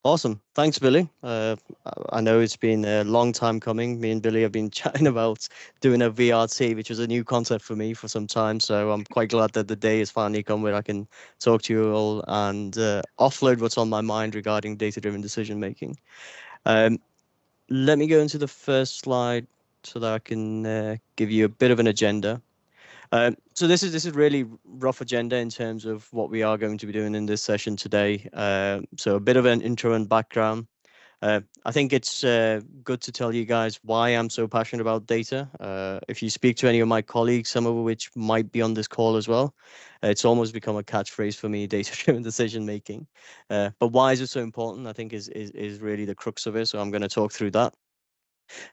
Awesome. Thanks, Billy. I know it's been a long time coming. Me and Billy have been chatting about doing a VRT, which was a new concept for me for some time. So I'm quite glad that the day has finally come where I can talk to you all and offload what's on my mind regarding data-driven decision making. Um, Let me go into the first slide so that I can give you a bit of an agenda. So this is really rough agenda in terms of what we are going to be doing in this session today. So a bit of an intro and background. I think it's good to tell you guys why I'm so passionate about data. If you speak to any of my colleagues, some of which might be on this call as well, it's almost become a catchphrase for me, data-driven decision making. But why is it so important? I think is really the crux of it. So I'm going to talk through that.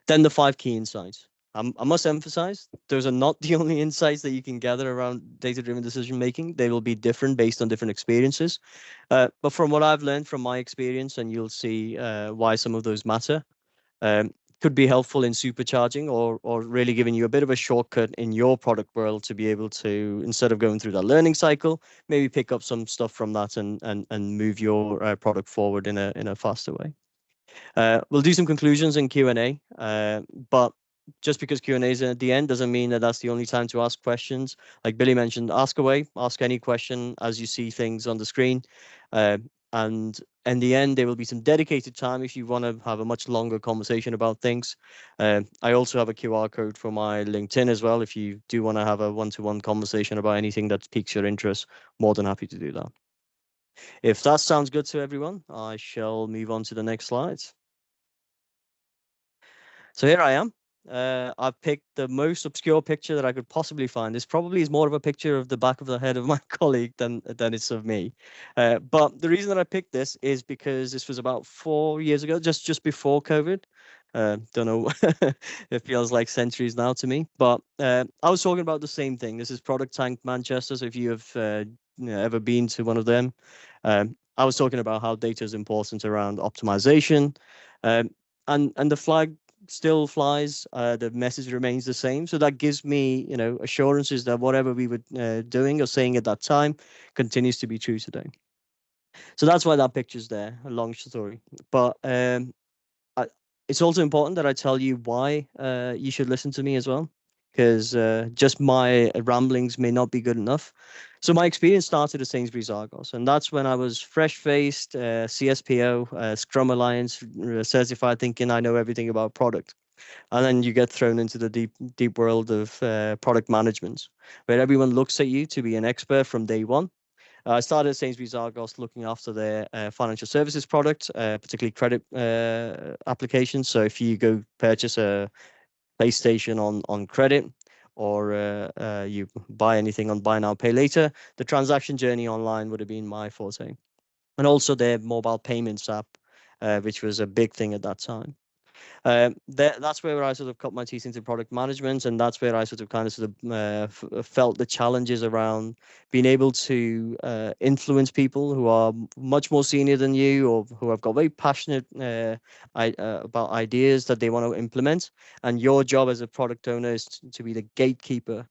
Then the five key insights. I must emphasize, those are not the only insights that you can gather around data-driven decision making. They will be different based on different experiences. But from what I've learned from my experience, and you'll see why some of those matter, um, could be helpful in supercharging or really giving you a bit of a shortcut in your product world to be able to, instead of going through that learning cycle, maybe pick up some stuff from that and move your product forward in a faster way. We'll do some conclusions and Q&A, but just because Q&A is at the end doesn't mean that that's the only time to ask questions. Like Billy mentioned, ask away, ask any question as you see things on the screen. And in the end, there will be some dedicated time if you want to have a much longer conversation about things. I also have a QR code for my LinkedIn as well. If you do want to have a one-to-one conversation about anything that piques your interest, more than happy to do that. If that sounds good to everyone, I shall move on to the next slides. So here I am. I've picked the most obscure picture that I could possibly find. This probably is more of a picture of the back of the head of my colleague than it's of me. But the reason that I picked this is because this was about 4 years ago, just before COVID. Don't know. It feels like centuries now to me. But I was talking about the same thing. This is Product Tank Manchester. So if you have ever been to one of them, I was talking about how data is important around optimization. And the flag still flies. The message remains the same. So that gives me, assurances that whatever we were doing or saying at that time continues to be true today. So that's why that picture's there. A long story, but it's also important that I tell you why you should listen to me as well, because just my ramblings may not be good enough. So my experience started at Sainsbury's Argos, and that's when I was fresh-faced CSPO, Scrum Alliance certified, thinking I know everything about product. And then you get thrown into the deep world of product management, where everyone looks at you to be an expert from day one. I started at Sainsbury's Argos looking after their financial services product, particularly credit applications. So if you go purchase a PlayStation on credit, or you buy anything on buy now, pay later, the transaction journey online would have been my forte. And also their mobile payments app, which was a big thing at that time. That's where I sort of cut my teeth into product management, and that's where I felt the challenges around being able to influence people who are much more senior than you, or who have got very passionate about ideas that they want to implement, and your job as a product owner is to be the gatekeeper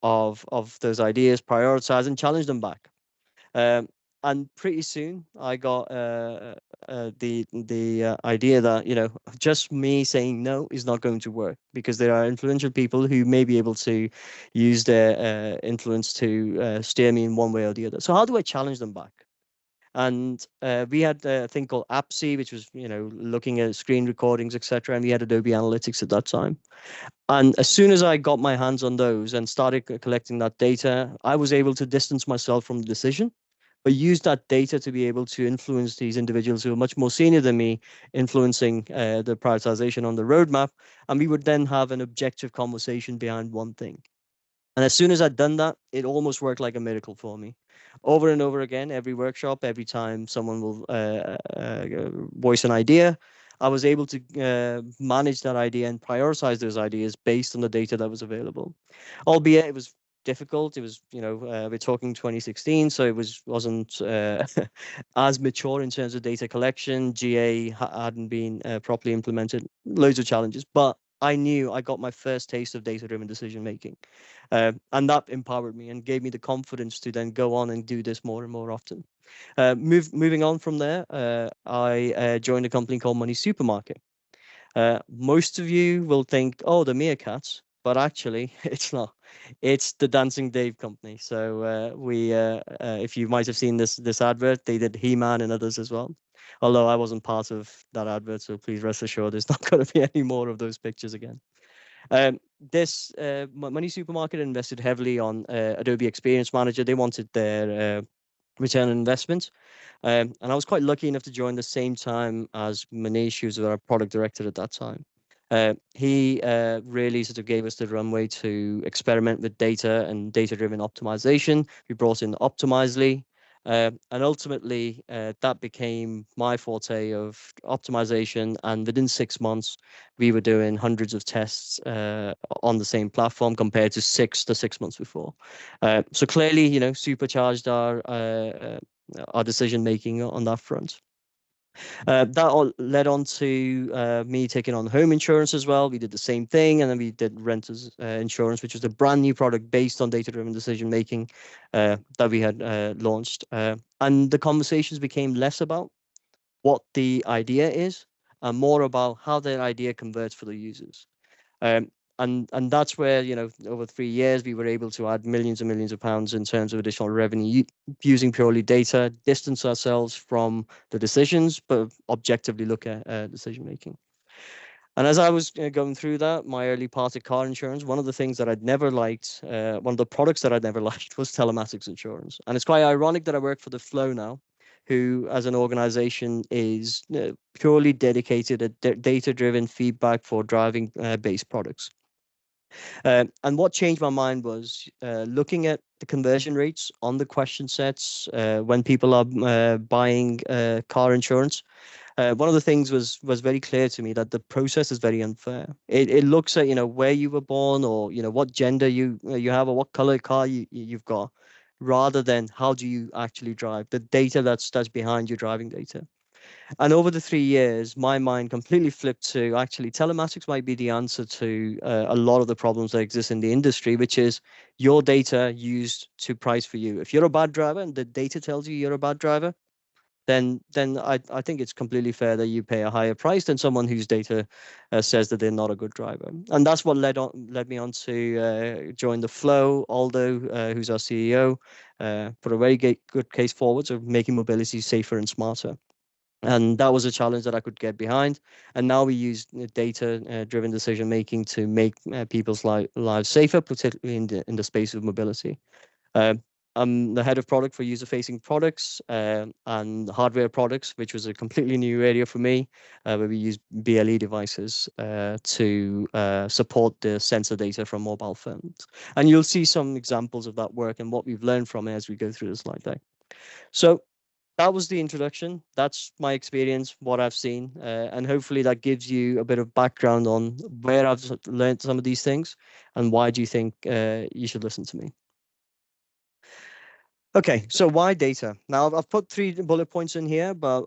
of those ideas, prioritize and challenge them back. Um, and pretty soon I got the idea that just me saying no is not going to work, because there are influential people who may be able to use their influence to steer me in one way or the other. So how do I challenge them back? And we had a thing called AppSy, which was looking at screen recordings, etc. And we had Adobe Analytics at that time. And as soon as I got my hands on those and started collecting that data, I was able to distance myself from the decision, but use that data to be able to influence these individuals who are much more senior than me, influencing the prioritization on the roadmap. And we would then have an objective conversation behind one thing. And as soon as I'd done that, it almost worked like a miracle for me. Over and over again, every workshop, every time someone will voice an idea, I was able to manage that idea and prioritize those ideas based on the data that was available. Albeit it was difficult. It was, we're talking 2016, so it wasn't as mature in terms of data collection. GA hadn't been properly implemented. Loads of challenges, but I knew I got my first taste of data-driven decision making. And that empowered me and gave me the confidence to then go on and do this more and more often. Moving on from there, I joined a company called Moneysupermarket. Most of you will think, oh, the meerkats, but actually, it's not. It's the Dancing Dave company. So if you might have seen this advert, they did He-Man and others as well. Although I wasn't part of that advert, so please rest assured, there's not going to be any more of those pictures again. This Moneysupermarket invested heavily on Adobe Experience Manager. They wanted their return on investment. And I was quite lucky enough to join the same time as Manish, who was our product director at that time. He really sort of gave us the runway to experiment with data and data-driven optimization. We brought in Optimizely, and ultimately that became my forte of optimization. And within 6 months, we were doing hundreds of tests on the same platform compared to 6 months before. So clearly, supercharged our decision making on that front. That all led on to me taking on home insurance as well. We did the same thing, and then we did renters insurance, which was a brand new product based on data-driven decision making that we had launched. And the conversations became less about what the idea is and more about how that idea converts for the users. And that's where, over 3 years, we were able to add millions and millions of pounds in terms of additional revenue using purely data, distance ourselves from the decisions, but objectively look at decision making. And as I was going through that, my early part of car insurance, one of the things that I'd never liked, one of the products that I'd never liked was telematics insurance. And it's quite ironic that I work for the Floow now, who as an organization is purely dedicated at data-driven feedback for driving-based products. And what changed my mind was looking at the conversion rates on the question sets when people are buying car insurance. One of the things was very clear to me that the process is very unfair. It looks at where you were born, or what gender you have, or what color car you've got, rather than how do you actually drive, the data that's behind your driving data. And over the 3 years, my mind completely flipped to actually telematics might be the answer to a lot of the problems that exist in the industry, which is your data used to price for you. If you're a bad driver and the data tells you you're a bad driver, then I think it's completely fair that you pay a higher price than someone whose data says that they're not a good driver. And that's what led me on to join the Floow. Aldo, who's our CEO, put a very good case forward of making mobility safer and smarter. And that was a challenge that I could get behind. And now we use data-driven decision making to make people's lives safer, particularly in the space of mobility. I'm the head of product for user-facing products and hardware products, which was a completely new area for me, where we use BLE devices to support the sensor data from mobile phones. And you'll see some examples of that work and what we've learned from it as we go through the slide deck. So that was the introduction. That's my experience, what I've seen, and hopefully that gives you a bit of background on where I've learned some of these things and why do you think you should listen to me. Okay, so why data? Now, I've put 3 bullet points in here, but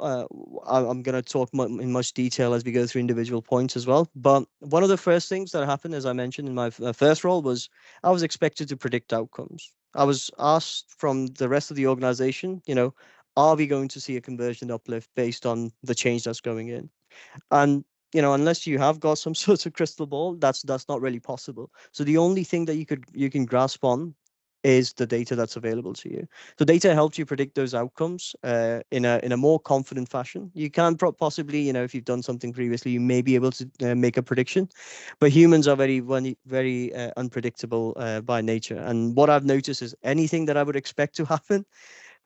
I'm going to talk in much detail as we go through individual points as well. But one of the first things that happened, as I mentioned in my first role, was I was expected to predict outcomes. I was asked from the rest of the organization, are we going to see a conversion uplift based on the change that's going in? And unless you have got some sort of crystal ball, that's not really possible. So the only thing that you can grasp on is the data that's available to you. So data helps you predict those outcomes in a more confident fashion. You can possibly, if you've done something previously, you may be able to make a prediction, but humans are very unpredictable by nature. And what I've noticed is anything that I would expect to happen,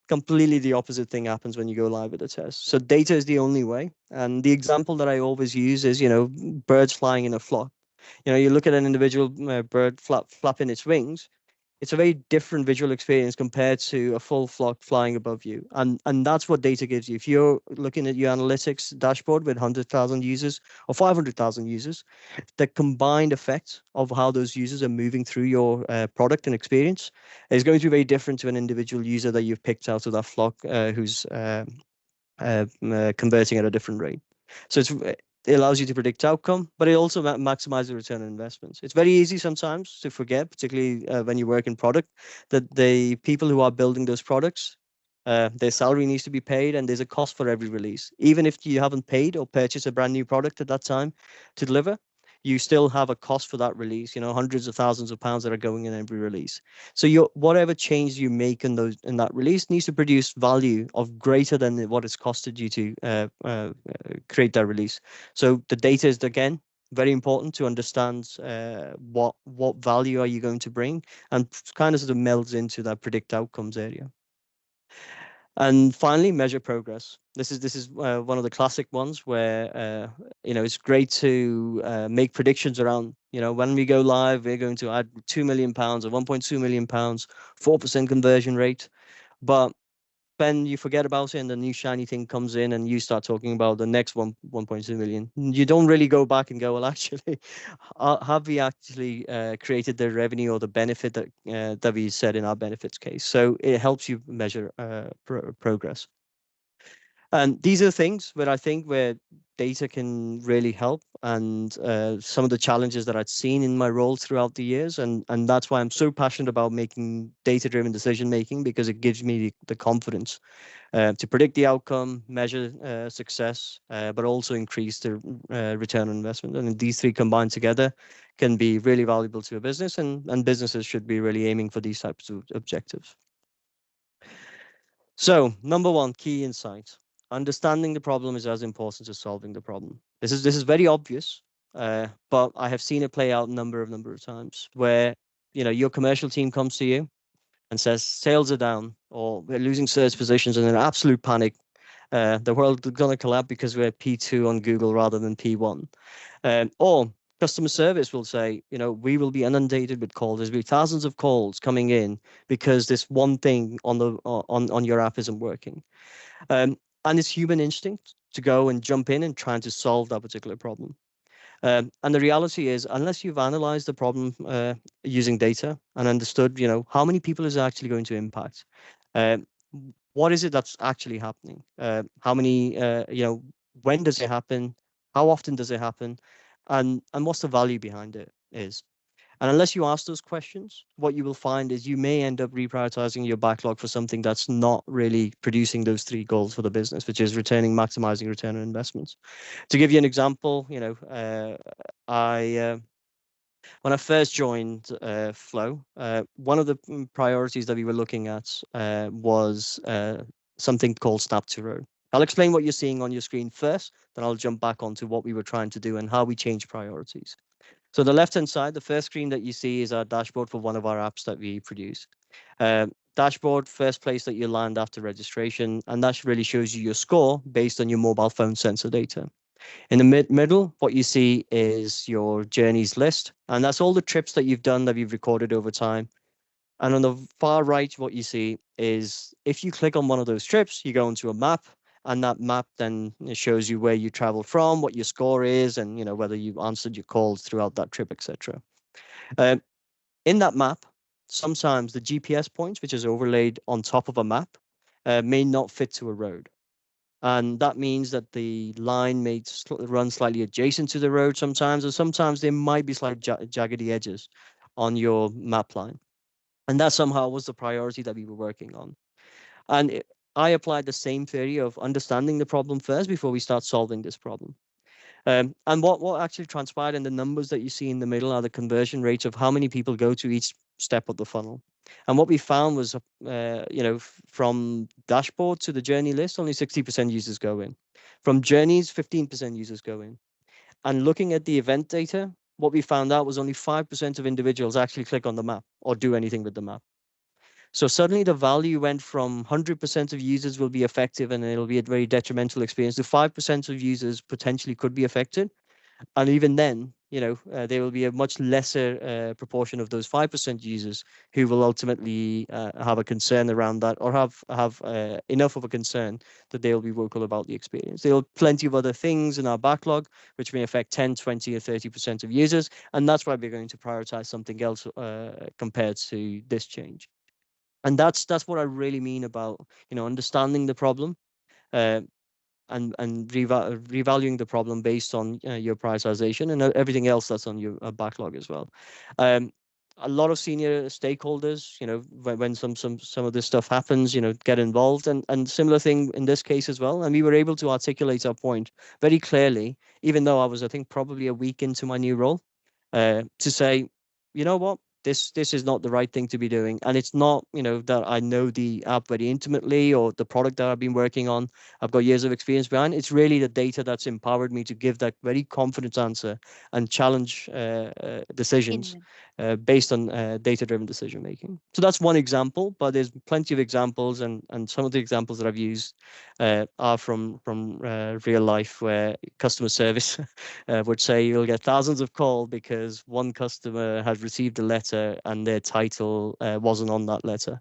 completely the opposite thing happens when you go live with a test. So data is the only way. And the example that I always use is, birds flying in a flock. You look at an individual bird flapping its wings. It's a very different visual experience compared to a full flock flying above you. And that's what data gives you. If you're looking at your analytics dashboard with 100,000 users or 500,000 users, the combined effect of how those users are moving through your product and experience is going to be very different to an individual user that you've picked out of that flock who's converting at a different rate. So it allows you to predict outcome, but it also maximizes the return on investments. It's very easy sometimes to forget, particularly when you work in product, that the people who are building those products Their salary needs to be paid, and there's a cost for every release. Even if you haven't paid or purchased a brand new product at that time to deliver, you still have a cost for that release. Hundreds of thousands of pounds that are going in every release. So whatever change you make in that release needs to produce value of greater than what it's costed you to create that release. So the data is, again, very important to understand what value are you going to bring, and kind of sort of melds into that predict outcomes area. And finally, measure progress. This is one of the classic ones where it's great to make predictions around, when we go live, we're going to add £2 million or £1.2 million, 4% conversion rate. But then you forget about it, and the new shiny thing comes in, and you start talking about the next 1.2 million. You don't really go back and go, well, actually, have we actually created the revenue or the benefit that we said in our benefits case? So it helps you measure progress. And these are things where I think where data can really help, and some of the challenges that I'd seen in my role throughout the years. And that's why I'm so passionate about making data-driven decision making, because it gives me the confidence to predict the outcome, measure success, but also increase the return on investment. And these three combined together can be really valuable to a business, and businesses should be really aiming for these types of objectives. So, number one, key insight. Understanding the problem is as important as solving the problem. This is very obvious, but I have seen it play out a number of times where your commercial team comes to you and says sales are down, or we're losing search positions, and in absolute panic. The world is going to collapse because we're P2 on Google rather than P1. Or customer service will say, we will be inundated with calls. There'll be thousands of calls coming in because this one thing on your app isn't working. And it's human instinct to go and jump in and trying to solve that particular problem. And the reality is, unless you've analyzed the problem using data and understood, how many people is it actually going to impact? What is it that's actually happening? How many, when does it happen? How often does it happen? And what's the value behind it is? And unless you ask those questions, what you will find is you may end up reprioritizing your backlog for something that's not really producing those three goals for the business, which is maximizing return on investments. To give you an example, when I first joined Floow, one of the priorities that we were looking at was something called Snap to Road. I'll explain what you're seeing on your screen first, then I'll jump back onto what we were trying to do and how we changed priorities. So the left-hand side, the first screen that you see is our dashboard for one of our apps that we produce. Dashboard, first place that you land after registration, and that really shows you your score based on your mobile phone sensor data. In the middle, what you see is your journeys list, and that's all the trips that you've done that you've recorded over time. And on the far right, what you see is if you click on one of those trips, you go into a map, and that map then shows you where you traveled from, what your score is, and whether you answered your calls throughout that trip, etc. In that map, sometimes the GPS points, which is overlaid on top of a map, may not fit to a road. And that means that the line may run slightly adjacent to the road sometimes, or sometimes there might be slight jaggedy edges on your map line. And that somehow was the priority that we were working on. And I applied the same theory of understanding the problem first before we start solving this problem. And what actually transpired in the numbers that you see in the middle are the conversion rates of how many people go to each step of the funnel. And what we found was, from dashboard to the journey list, only 60% users go in. From journeys, 15% users go in. And looking at the event data, what we found out was only 5% of individuals actually click on the map or do anything with the map. So suddenly the value went from 100% of users will be effective and it'll be a very detrimental experience to 5% of users potentially could be affected. And even then, there will be a much lesser proportion of those 5% users who will ultimately have a concern around that, or have enough of a concern that they'll be vocal about the experience. There are plenty of other things in our backlog which may affect 10, 20, or 30% of users, and that's why we're going to prioritize something else compared to this change. And that's what I really mean about understanding the problem. And revaluing the problem based on your prioritization and everything else that's on your backlog as well. a lot of senior stakeholders, when some of this stuff happens, get involved, and similar thing in this case as well. And we were able to articulate our point very clearly, even though I was, I think, probably a week into my new role, to say, you know what, this is not the right thing to be doing. And it's not, that I know the app very intimately or the product that I've been working on, I've got years of experience behind. It's really the data that's empowered me to give that very confident answer and challenge decisions In based on data-driven decision making. So that's one example, but there's plenty of examples, and some of the examples that I've used are from real life, where customer service would say you'll get thousands of calls because one customer has received a letter and their title wasn't on that letter.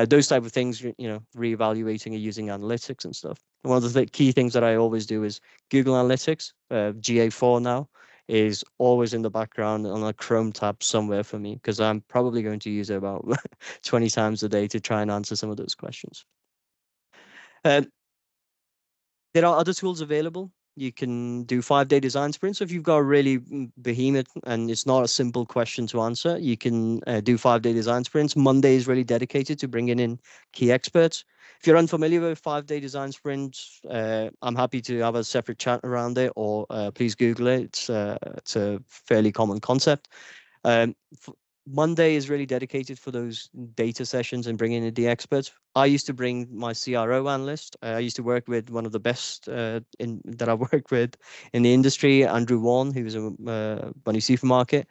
Those type of things, reevaluating and using analytics and stuff. One of the key things that I always do is Google Analytics, GA4 now, is always in the background on a Chrome tab somewhere for me, because I'm probably going to use it about 20 times a day to try and answer some of those questions. There are other tools available. You can do 5-day design sprints. So if you've got a really behemoth and it's not a simple question to answer, you can do 5-day design sprints. Monday is really dedicated to bringing in key experts. If you're unfamiliar with 5-day design sprints, I'm happy to have a separate chat around it, or please Google it. It's a fairly common concept. Um, Monday is really dedicated for those data sessions and bringing in the experts. I used to bring my CRO analyst. I used to work with one of the best that I worked with in the industry, Andrew Warren, who was a Moneysupermarket.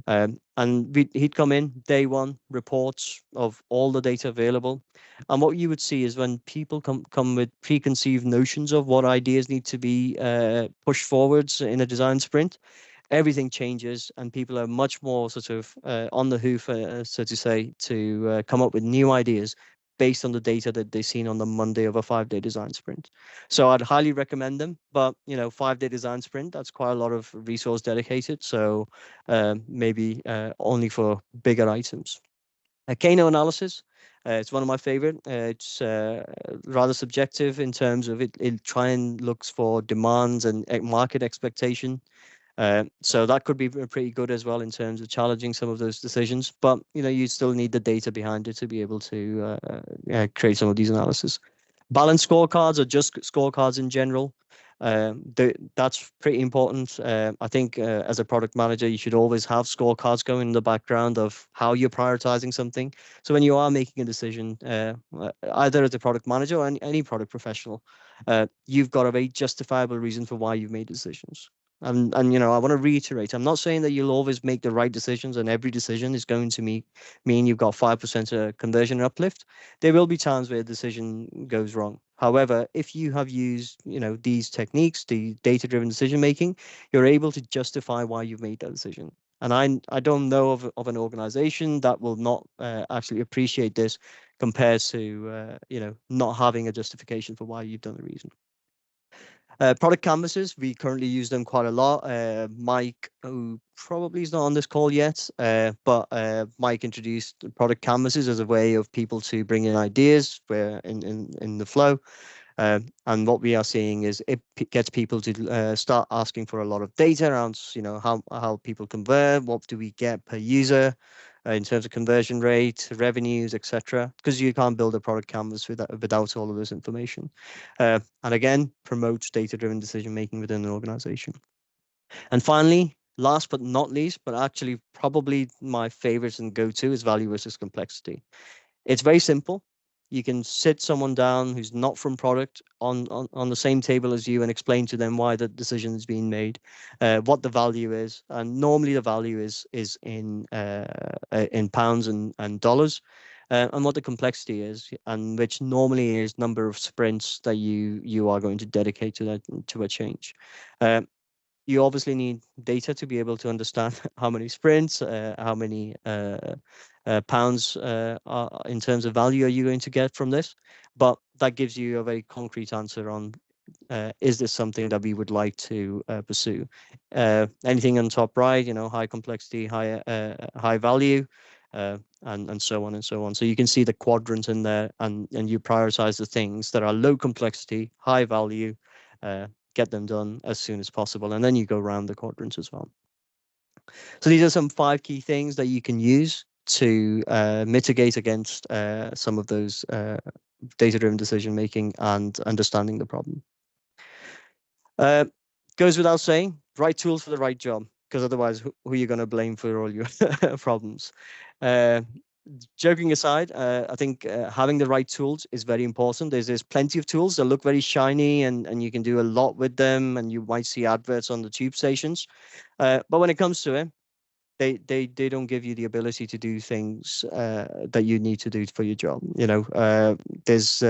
And he'd come in day one, reports of all the data available. And what you would see is when people come with preconceived notions of what ideas need to be pushed forwards in a design sprint, everything changes and people are much more sort of on the hoof, so to say, to come up with new ideas based on the data that they've seen on the Monday of a 5-day design sprint. So I'd highly recommend them. But 5-day design sprint, that's quite a lot of resource dedicated. So maybe only for bigger items. Kano analysis. It's one of my favorite. It's rather subjective in terms of it try and looks for demands and market expectation. So that could be pretty good as well in terms of challenging some of those decisions. But you still need the data behind it to be able to create some of these analysis. Balanced scorecards or just scorecards in general. That's pretty important. I think as a product manager, you should always have scorecards going in the background of how you're prioritizing something. So when you are making a decision, either as a product manager or any product professional, you've got a very justifiable reason for why you've made decisions. And I want to reiterate, I'm not saying that you'll always make the right decisions and every decision is going to mean you've got 5% conversion uplift. There will be times where a decision goes wrong. However, if you have used, these techniques, the data-driven decision making, you're able to justify why you've made that decision. And I don't know of an organization that will not actually appreciate this compared to, not having a justification for why you've done the reason. Product canvases, we currently use them quite a lot. Mike, who probably is not on this call yet, but Mike introduced product canvases as a way of people to bring in ideas where in the flow. And what we are seeing is it gets people to start asking for a lot of data around, how people convert, what do we get per user in terms of conversion rate, revenues, etc. Because you can't build a product canvas without all of this information. And again, promotes data-driven decision making within an organization. And finally, last but not least, but actually probably my favorite and go-to is value versus complexity. It's very simple. You can sit someone down who's not from product on the same table as you and explain to them why the decision is being made, what the value is, and normally the value is in pounds and dollars, and what the complexity is, and which normally is number of sprints that you are going to dedicate to a change. You obviously need data to be able to understand how many sprints, how many pounds in terms of value are you going to get from this. But that gives you a very concrete answer on is this something that we would like to pursue. Anything on top right, high complexity, high value, and so on and so on. So you can see the quadrants in there, and you prioritize the things that are low complexity, high value, get them done as soon as possible, and then you go around the quadrants as well. So these are some 5 key things that you can use to mitigate against some of those data-driven decision making and understanding the problem. Goes without saying, right tools for the right job, because otherwise, who are you going to blame for all your problems? Joking aside, I think having the right tools is very important. There's plenty of tools that look very shiny and you can do a lot with them, and you might see adverts on the tube stations. But when it comes to it, they don't give you the ability to do things that you need to do for your job. There's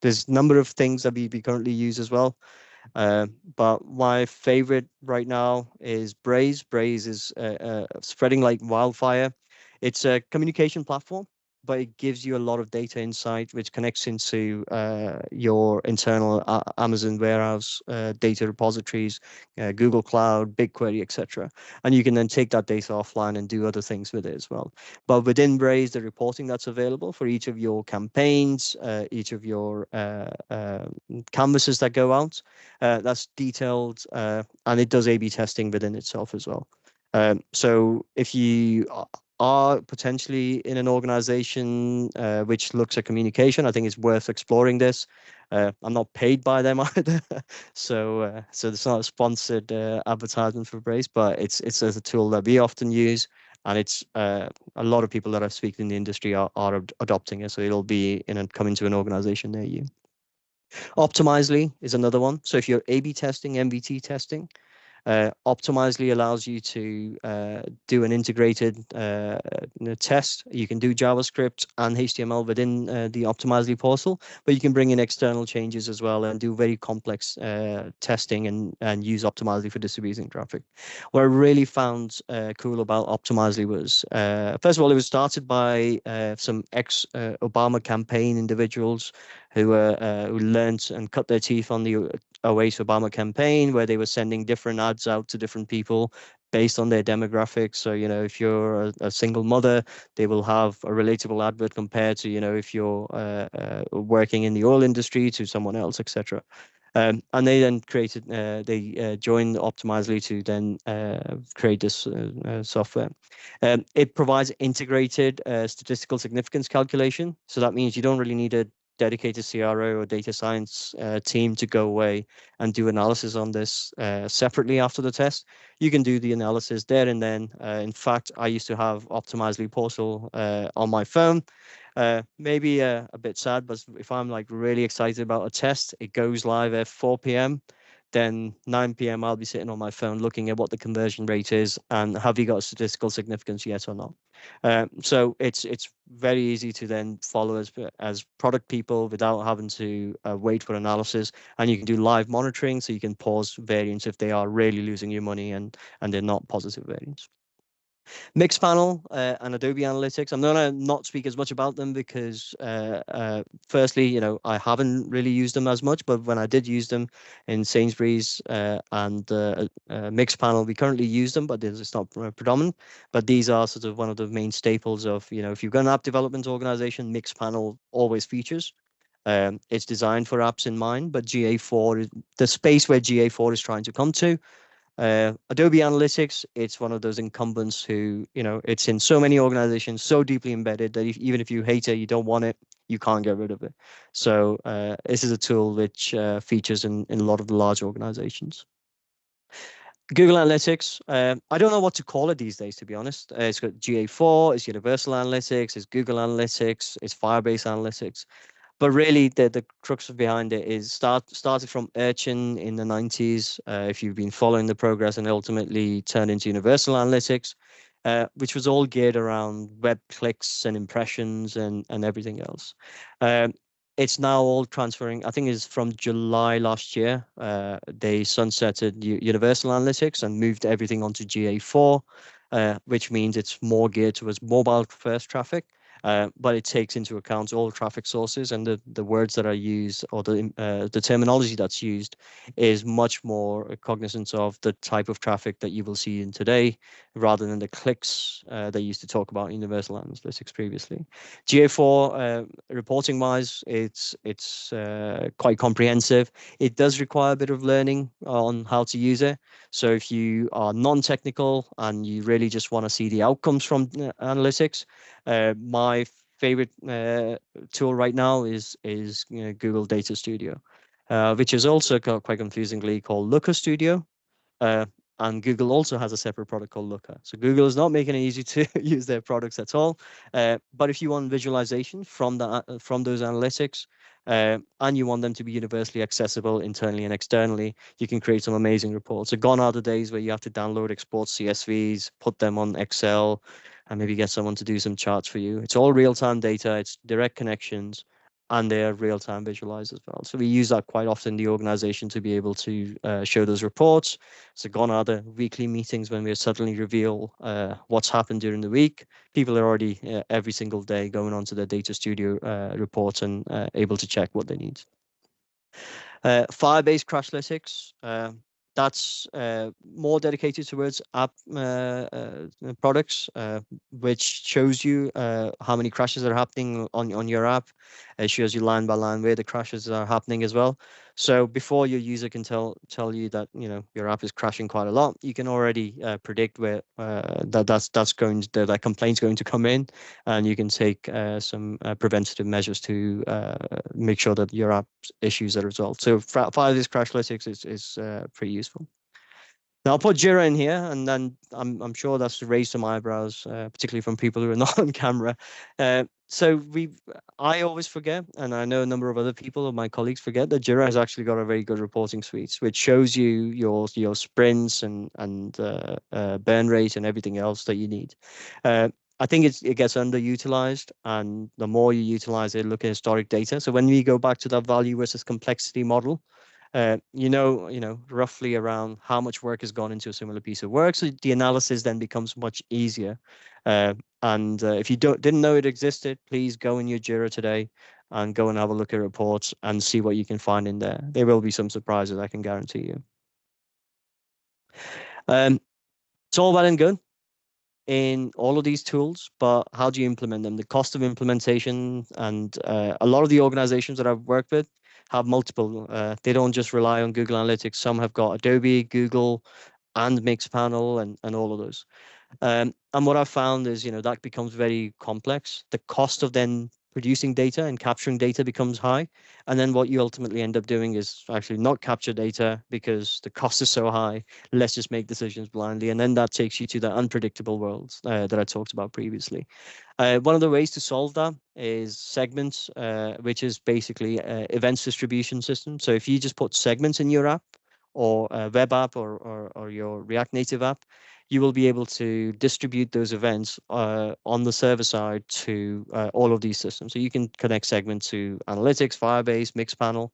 there's a number of things that we currently use as well. But my favorite right now is Braze. Braze is spreading like wildfire. It's a communication platform, but it gives you a lot of data insight, which connects into your internal Amazon warehouse data repositories, Google Cloud, BigQuery, etc. And you can then take that data offline and do other things with it as well. But within Braze, the reporting that's available for each of your campaigns, each of your canvases that go out, that's detailed, and it does A/B testing within itself as well. So if you are potentially in an organization which looks at communication, I think it's worth exploring this. I'm not paid by them either, so it's not a sponsored advertisement for Braze, but it's a tool that we often use, and it's a lot of people that I speak in the industry are adopting it. So it'll be coming to an organization near you. Optimizely is another one. So if you're A/B testing, MVT testing, Optimizely allows you to do an integrated test. You can do JavaScript and HTML within the Optimizely portal, but you can bring in external changes as well and do very complex testing and use Optimizely for distributing traffic. What I really found cool about Optimizely was, first of all, it was started by some ex-Obama campaign individuals who learned and cut their teeth on the Oasis Obama campaign, where they were sending different ads out to different people based on their demographics. So, if you're a single mother, they will have a relatable advert compared to, if you're working in the oil industry, to someone else, etc. And they then joined Optimizely to then create this software. It provides integrated statistical significance calculation. So that means you don't really need a dedicated CRO or data science team to go away and do analysis on this separately after the test. You can do the analysis there and then. In fact, I used to have Optimizely portal on my phone. Maybe a bit sad, but if I'm like really excited about a test, it goes live at 4 p.m. Then 9 p.m. I'll be sitting on my phone looking at what the conversion rate is and have you got statistical significance yet or not. So it's very easy to then follow as product people without having to wait for analysis, and you can do live monitoring, so you can pause variants if they are really losing you money and they're not positive variants. Mixpanel and Adobe Analytics. I'm going to not speak as much about them because, firstly, I haven't really used them as much, but when I did use them in Sainsbury's and Mixpanel, we currently use them, but it's not predominant. But these are sort of one of the main staples of, if you've got an app development organization, Mixpanel always features. It's designed for apps in mind, but GA4 is the space where GA4 is trying to come to. Adobe Analytics, it's one of those incumbents who, it's in so many organizations, so deeply embedded that even if you hate it, you don't want it, you can't get rid of it. So this is a tool which features in a lot of the large organizations. Google Analytics, I don't know what to call it these days, to be honest. It's got GA4, it's Universal Analytics, it's Google Analytics, it's Firebase Analytics. But really, the crux behind it is started from Urchin in the 90s, if you've been following the progress, and ultimately turned into Universal Analytics, which was all geared around web clicks and impressions and everything else. It's now all transferring, I think it's from July last year, they sunsetted Universal Analytics and moved everything onto GA4, which means it's more geared towards mobile first traffic. but it takes into account all traffic sources, and the words that are used, or the terminology that's used, is much more cognizant of the type of traffic that you will see in today, rather than the clicks they used to talk about in Universal Analytics previously. GA4 reporting wise, it's quite comprehensive. It does require a bit of learning on how to use it. So if you are non-technical and you really just want to see the outcomes from analytics, my favorite tool right now is Google Data Studio, which is also quite confusingly called Looker Studio. Uh, and Google also has a separate product called Looker. So Google is not making it easy to use their products at all. But if you want visualization from from those analytics, and you want them to be universally accessible internally and externally, you can create some amazing reports. So gone are the days where you have to download, export CSVs, put them on Excel, and maybe get someone to do some charts for you. It's all real-time data. It's direct connections, and they're real-time visualized as well. So we use that quite often in the organization to be able to show those reports. So gone are the weekly meetings when we suddenly reveal what's happened during the week. People are already every single day going onto their Data Studio reports and able to check what they need. Firebase Crashlytics, that's more dedicated towards app products, which shows you how many crashes are happening on your app. It shows you line by line where the crashes are happening as well. So before your user can tell you that your app is crashing quite a lot, you can already predict where that complaint's going to come in, and you can take some preventative measures to make sure that your app's issues are resolved. So Firebase Crashlytics is pretty useful. Now I'll put Jira in here, and then I'm sure that's to raise some eyebrows, particularly from people who are not on camera. I always forget, and I know a number of other people, of my colleagues, forget that Jira has actually got a very good reporting suite, which shows you your sprints and burn rate and everything else that you need. I think it gets underutilized, and the more you utilize it, look at historic data. So when we go back to that value versus complexity model, roughly around how much work has gone into a similar piece of work. So the analysis then becomes much easier. If you didn't know it existed, please go in your Jira today and go and have a look at reports and see what you can find in there. There will be some surprises, I can guarantee you. It's all well and good in all of these tools, but how do you implement them? The cost of implementation, and a lot of the organizations that I've worked with have multiple. They don't just rely on Google Analytics. Some have got Adobe, Google, and Mixpanel, and all of those. And what I've found is, that becomes very complex. The cost of then producing data and capturing data becomes high. And then what you ultimately end up doing is actually not capture data because the cost is so high. Let's just make decisions blindly. And then that takes you to the unpredictable worlds that I talked about previously. One of the ways to solve that is segments, which is basically events distribution system. So if you just put segments in your app, or a web app, or your React Native app, you will be able to distribute those events on the server side to all of these systems. So you can connect segments to Analytics, Firebase, Mixpanel.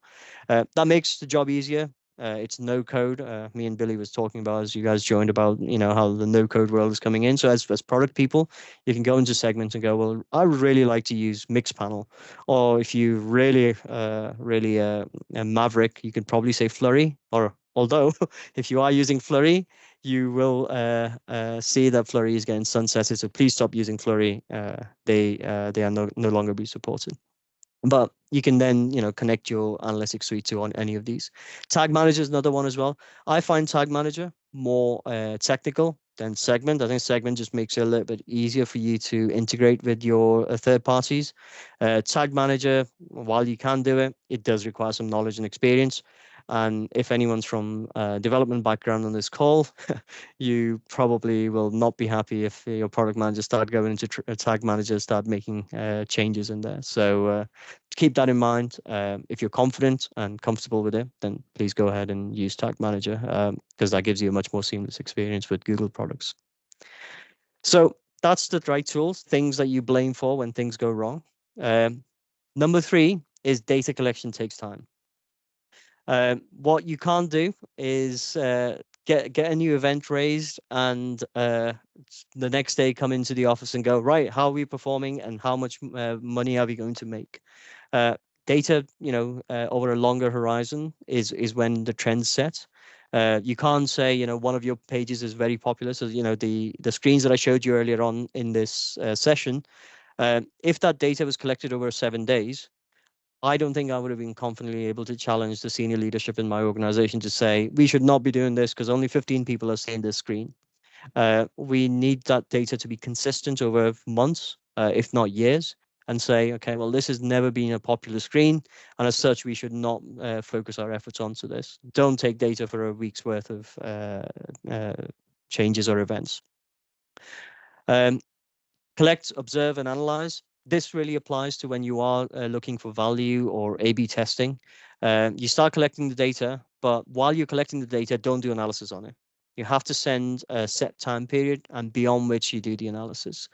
That makes the job easier. It's no code. Me and Billy was talking about, as you guys joined, about how the no code world is coming in. So as product people, you can go into segments and go, well, I would really like to use Mixpanel. Or if you really a maverick, you could probably say Flurry. Or although if you are using Flurry, you will see that Flurry is getting sunsetted. So please stop using Flurry. They are no longer be supported. But you can then, connect your analytics suite to on any of these. Tag Manager is another one as well. I find Tag Manager more technical than Segment. I think Segment just makes it a little bit easier for you to integrate with your third parties. Tag Manager, while you can do it, it does require some knowledge and experience. And if anyone's from development background on this call, you probably will not be happy if your product manager start going into Tag Manager, start making changes in there. So keep that in mind. If you're confident and comfortable with it, then please go ahead and use Tag Manager, because that gives you a much more seamless experience with Google products. So that's the right tools, things that you blame for when things go wrong. Number 3 is data collection takes time. What you can't do is get a new event raised, and the next day come into the office and go, right, how are we performing, and how much money are we going to make? Data, over a longer horizon is when the trend's set. You can't say, one of your pages is very popular. So, the screens that I showed you earlier on in this session, if that data was collected over 7 days, I don't think I would have been confidently able to challenge the senior leadership in my organization to say, we should not be doing this because only 15 people are seeing this screen. We need that data to be consistent over months, if not years, and say, okay, well, this has never been a popular screen, and as such, we should not focus our efforts onto this. Don't take data for a week's worth of changes or events. Collect, observe, and analyze. This really applies to when you are looking for value or A/B testing. You start collecting the data, but while you're collecting the data, don't do analysis on it. You have to send a set time period and beyond which you do the analysis.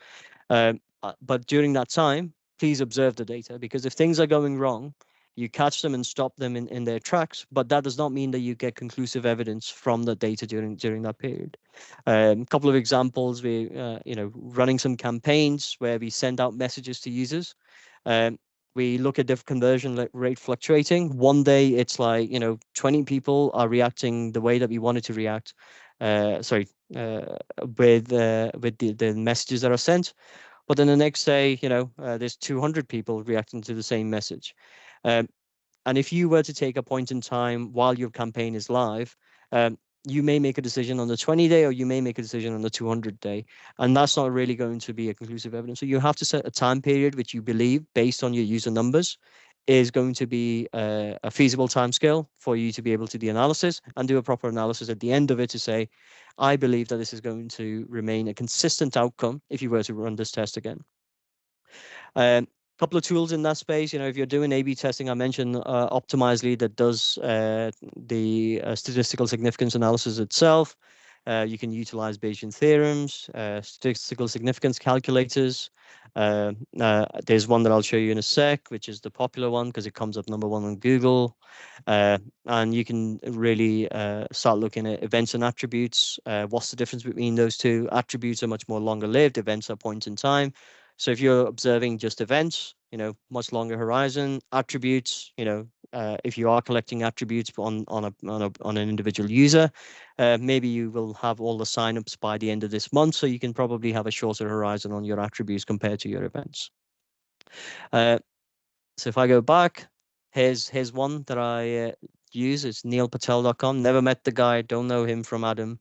But during that time, please observe the data, because if things are going wrong, you catch them and stop them in their tracks, but that does not mean that you get conclusive evidence from the data during that period. A couple of examples, we running some campaigns where we send out messages to users. We look at the conversion rate fluctuating. One day it's like 20 people are reacting the way that we wanted to react. With the messages that are sent. But then the next day, there's 200 people reacting to the same message. And if you were to take a point in time while your campaign is live, you may make a decision on the 20-day, or you may make a decision on the 200-day. And that's not really going to be a conclusive evidence. So you have to set a time period which you believe, based on your user numbers, is going to be a feasible timescale for you to be able to do analysis and do a proper analysis at the end of it to say, I believe that this is going to remain a consistent outcome if you were to run this test again. Couple of tools in that space. If you're doing A/B testing, I mentioned Optimizely, that does the statistical significance analysis itself. You can utilize Bayesian theorems, statistical significance calculators. There's one that I'll show you in a sec, which is the popular one because it comes up number 1 on Google. And you can really start looking at events and attributes. What's the difference between those two? Attributes are much more longer lived. Events are point in time. So if you're observing just events, much longer horizon. Attributes, if you are collecting attributes on an individual user, maybe you will have all the signups by the end of this month, so you can probably have a shorter horizon on your attributes compared to your events. So if I go back, here's one that I use. It's neilpatel.com. Never met the guy. Don't know him from Adam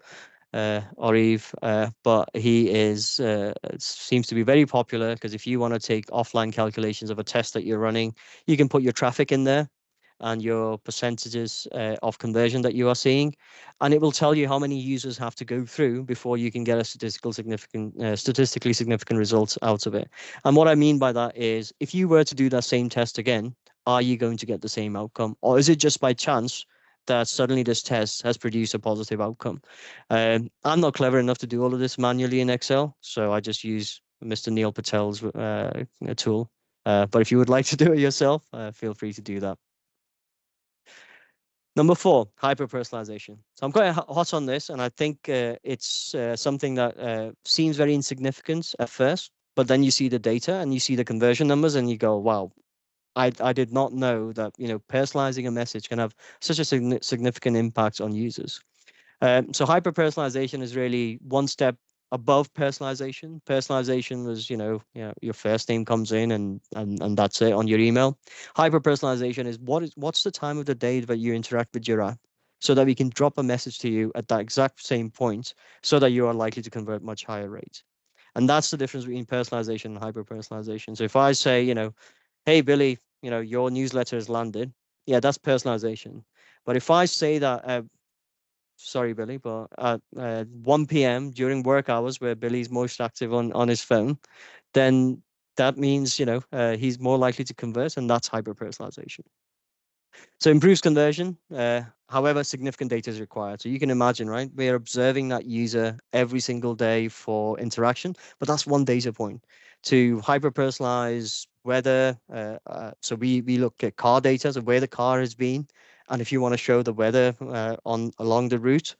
or Eve, but he is seems to be very popular, because if you want to take offline calculations of a test that you're running, you can put your traffic in there and your percentages of conversion that you are seeing, and it will tell you how many users have to go through before you can get a statistically significant results out of it. And what I mean by that is, if you were to do that same test again, are you going to get the same outcome, or is it just by chance that suddenly this test has produced a positive outcome? I'm not clever enough to do all of this manually in Excel, so I just use Mr. Neil Patel's tool. But if you would like to do it yourself, feel free to do that. Number 4, hyper-personalization. So I'm quite hot on this, and I think it's something that seems very insignificant at first, but then you see the data and you see the conversion numbers and you go, wow, I did not know that personalizing a message can have such a significant impact on users. So hyper-personalization is really one step above personalization. Personalization was, your first name comes in and that's it on your email. Hyper-personalization is what's the time of the day that you interact with your app, so that we can drop a message to you at that exact same point, so that you are likely to convert much higher rate. And that's the difference between personalization and hyper-personalization. So if I say, hey, Billy, your newsletter has landed. Yeah, that's personalization. But if I say that, sorry, Billy, but at 1 p.m. during work hours, where Billy's most active on his phone, then that means, he's more likely to convert, and that's hyper-personalization. So improves conversion. However, significant data is required. So you can imagine, right? We're observing that user every single day for interaction, but that's one data point. To hyper-personalize weather, so we look at car data, so where the car has been, and if you want to show the weather along the route,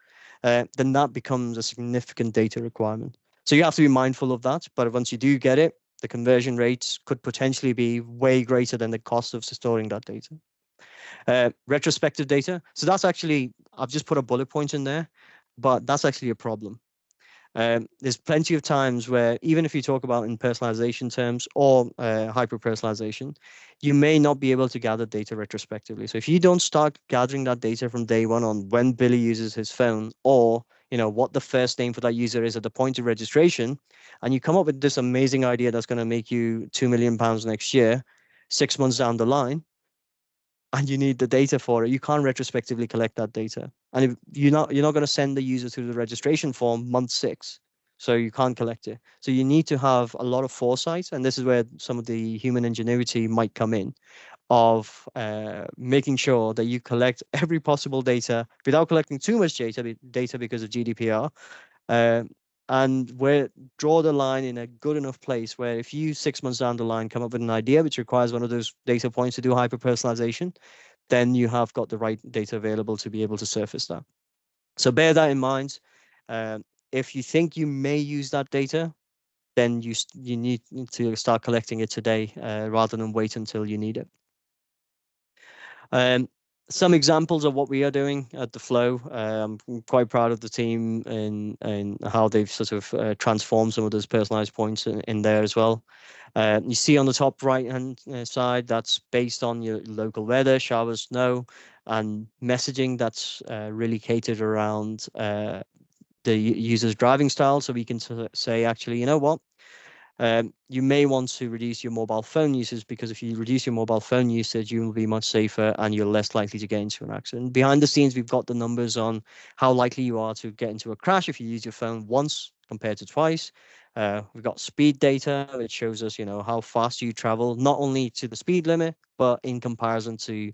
then that becomes a significant data requirement. So you have to be mindful of that. But once you do get it, the conversion rates could potentially be way greater than the cost of storing that data. Retrospective data. So that's actually, I've just put a bullet point in there, but that's actually a problem. There's plenty of times where, even if you talk about in personalization terms or hyper personalization, you may not be able to gather data retrospectively. So if you don't start gathering that data from day one on when Billy uses his phone, or what the first name for that user is at the point of registration, and you come up with this amazing idea that's going to make you £2 million next year, 6 months down the line, and you need the data for it, you can't retrospectively collect that data. And if you're not going to send the user through the registration form month 6, so you can't collect it. So you need to have a lot of foresight, and this is where some of the human ingenuity might come in, of making sure that you collect every possible data without collecting too much data because of GDPR. And draw the line in a good enough place where if you 6 months down the line come up with an idea which requires one of those data points to do hyper personalization, then you have got the right data available to be able to surface that. So bear that in mind. If you think you may use that data, then you need to start collecting it today rather than wait until you need it. Some examples of what we are doing at the Floow. I'm quite proud of the team and how they've sort of transformed some of those personalized points in there as well. You see on the top right hand side, that's based on your local weather, showers, snow, and messaging that's really catered around the user's driving style. So we can say, actually, you know what? You may want to reduce your mobile phone usage, because if you reduce your mobile phone usage, you will be much safer and you're less likely to get into an accident. Behind the scenes, we've got the numbers on how likely you are to get into a crash if you use your phone once compared to twice. We've got speed data, which shows us, how fast you travel, not only to the speed limit, but in comparison to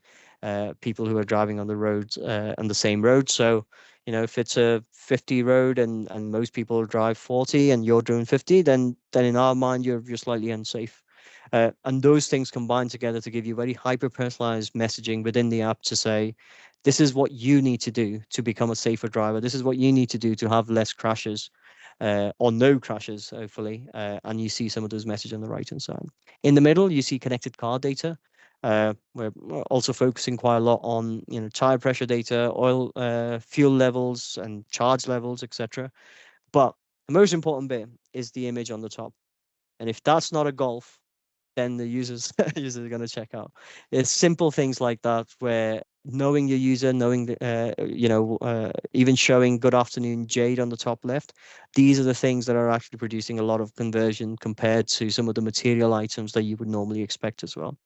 people who are driving on the roads on the same road. So, if it's a 50 road and most people drive 40 and you're doing 50, then in our mind, you're slightly unsafe. And those things combine together to give you very hyper personalized messaging within the app to say, this is what you need to do to become a safer driver. This is what you need to do to have less crashes. Or no crashes, hopefully, and you see some of those messages on the right-hand side. In the middle, you see connected car data. We're also focusing quite a lot on, tire pressure data, oil, fuel levels, and charge levels, etc. But the most important bit is the image on the top. And if that's not a Golf, then the users are going to check out. It's simple things like that, where knowing your user, knowing the, even showing good afternoon Jade on the top left, these are the things that are actually producing a lot of conversion compared to some of the material items that you would normally expect as well.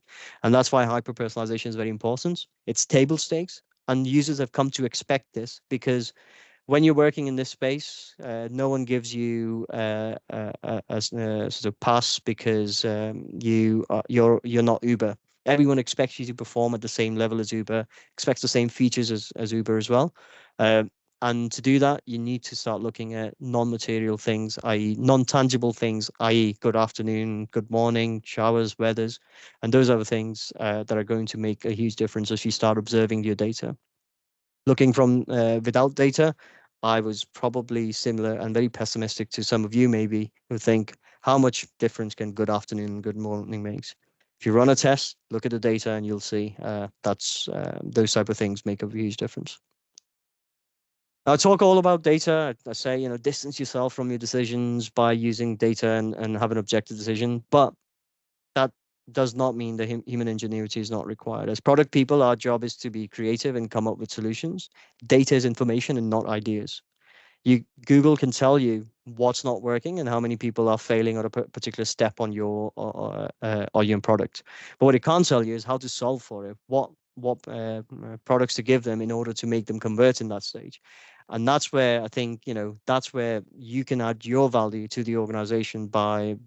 And that's why hyper personalization is very important. It's table stakes, and users have come to expect this, because when you're working in this space, no one gives you a sort of pass because you're not Uber. Everyone expects you to perform at the same level as Uber, expects the same features as Uber as well. And to do that, you need to start looking at non-material things, i.e. non-tangible things, i.e. good afternoon, good morning, showers, weathers. And those are the things that are going to make a huge difference as you start observing your data. Looking from without data, I was probably similar and very pessimistic to some of you maybe, who think, how much difference can good afternoon and good morning make? If you run a test, look at the data, and you'll see that's those type of things make a huge difference. I talk all about data. I say, distance yourself from your decisions by using data and have an objective decision. But that does not mean that human ingenuity is not required. As product people, our job is to be creative and come up with solutions. Data is information and not ideas. Google can tell you what's not working and how many people are failing at a particular step on your product. But what it can't tell you is how to solve for it. What products to give them in order to make them convert in that stage. And that's where I think, that's where you can add your value to the organization by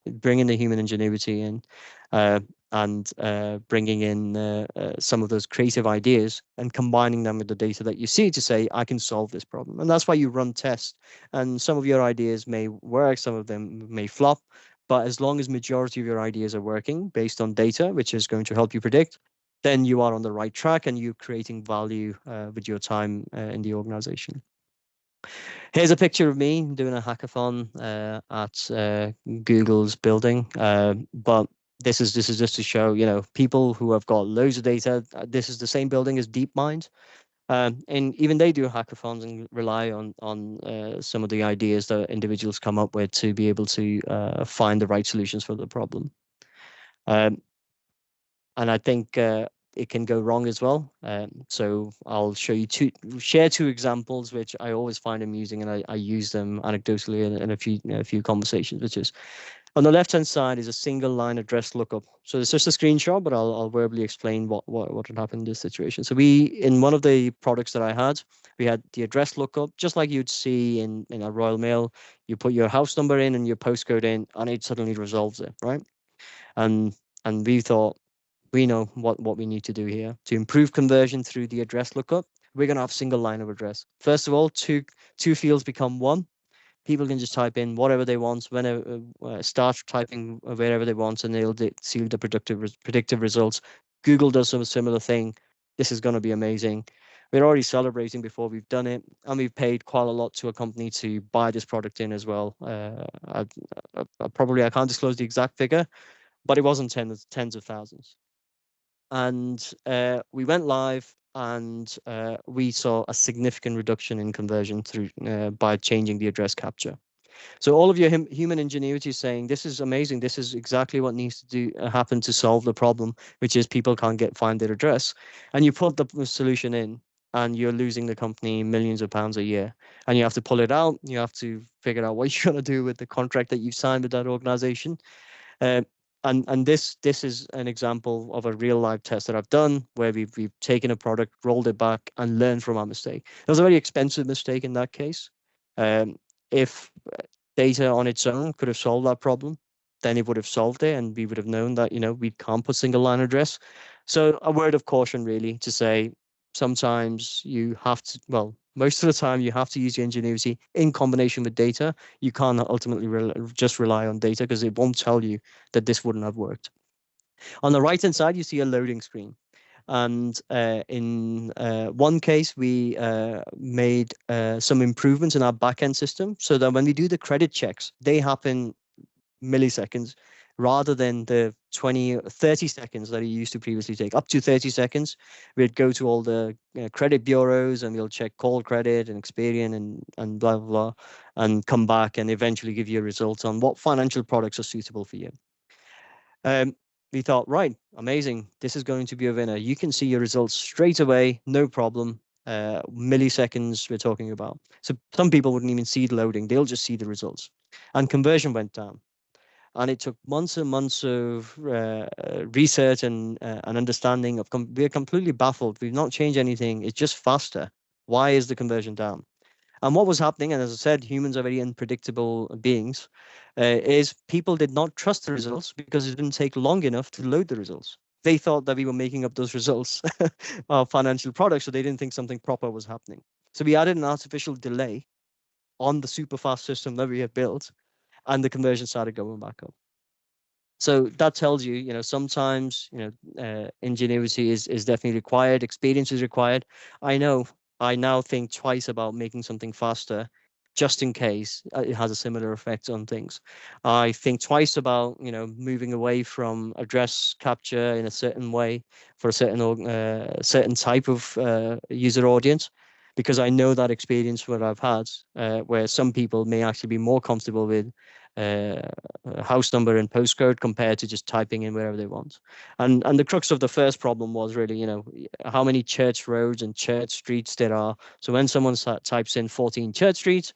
bringing the human ingenuity in and bringing in some of those creative ideas and combining them with the data that you see to say, I can solve this problem. And that's why you run tests. And some of your ideas may work, some of them may flop. But as long as majority of your ideas are working based on data, which is going to help you predict, then you are on the right track and you're creating value with your time in the organization. Here's a picture of me doing a hackathon at Google's building. But this is just to show, people who have got loads of data. This is the same building as DeepMind. And even they do hackathons and rely on some of the ideas that individuals come up with to be able to find the right solutions for the problem. Um, and I think it can go wrong as well. So I'll share two examples which I always find amusing, and I use them anecdotally in a few conversations. Which is, on the left-hand side is a single line address lookup. So it's just a screenshot, but I'll verbally explain what had happened in this situation. So in one of the products that I had, we had the address lookup, just like you'd see in a Royal Mail. You put your house number in and your postcode in, and it suddenly resolves it, right? And we thought, we know what we need to do here to improve conversion through the address lookup. We're going to have single line of address. First of all, two fields become one. People can just type in whatever they want, whenever start typing wherever they want, and they'll see the predictive results. Google does some similar thing. This is going to be amazing. We're already celebrating before we've done it, and we've paid quite a lot to a company to buy this product in as well. I can't disclose the exact figure, but it wasn't tens of thousands. And we went live, and we saw a significant reduction in conversion through by changing the address capture. So all of your human ingenuity is saying, this is amazing. This is exactly what needs to happen to solve the problem, which is people can't find their address. And you put the solution in, and you're losing the company millions of pounds a year. And you have to pull it out. You have to figure out what you're going to do with the contract that you've signed with that organization. And this is an example of a real live test that I've done where we've taken a product, rolled it back, and learned from our mistake. It was a very expensive mistake in that case. If data on its own could have solved that problem, then it would have solved it, and we would have known that we can't put single line address. So a word of caution, really, to say sometimes you have to, well, most of the time you have to use your ingenuity in combination with data. You can't ultimately just rely on data, because it won't tell you that this wouldn't have worked. On the right hand side, you see a loading screen. And in one case, we made some improvements in our backend system so that when we do the credit checks, they happen milliseconds rather than the 20 30 seconds that it used to previously take. Up to 30 seconds, we'd go to all the credit bureaus, and we'll check call credit and Experian and blah blah blah, and come back and eventually give you a result on what financial products are suitable for you. We thought, right, amazing, this is going to be a winner. You can see your results straight away, no problem. Milliseconds we're talking about. So some people wouldn't even see the loading, they'll just see the results. And conversion went down. And it took months and months of research and understanding of. We're completely baffled. We've not changed anything. It's just faster. Why is the conversion down? And what was happening, and as I said, humans are very unpredictable beings, is people did not trust the results because it didn't take long enough to load the results. They thought that we were making up those results of financial products, so they didn't think something proper was happening. So we added an artificial delay on the super fast system that we had built, and the conversion started going back up. So that tells you, sometimes, ingenuity is definitely required. Experience is required. I know. I now think twice about making something faster, just in case it has a similar effect on things. I think twice about, moving away from address capture in a certain way for a certain type of user audience, because I know that experience what I've had, where some people may actually be more comfortable with house number and postcode compared to just typing in wherever they want. And the crux of the first problem was really, how many church roads and church streets there are. So when someone types in 14 church streets,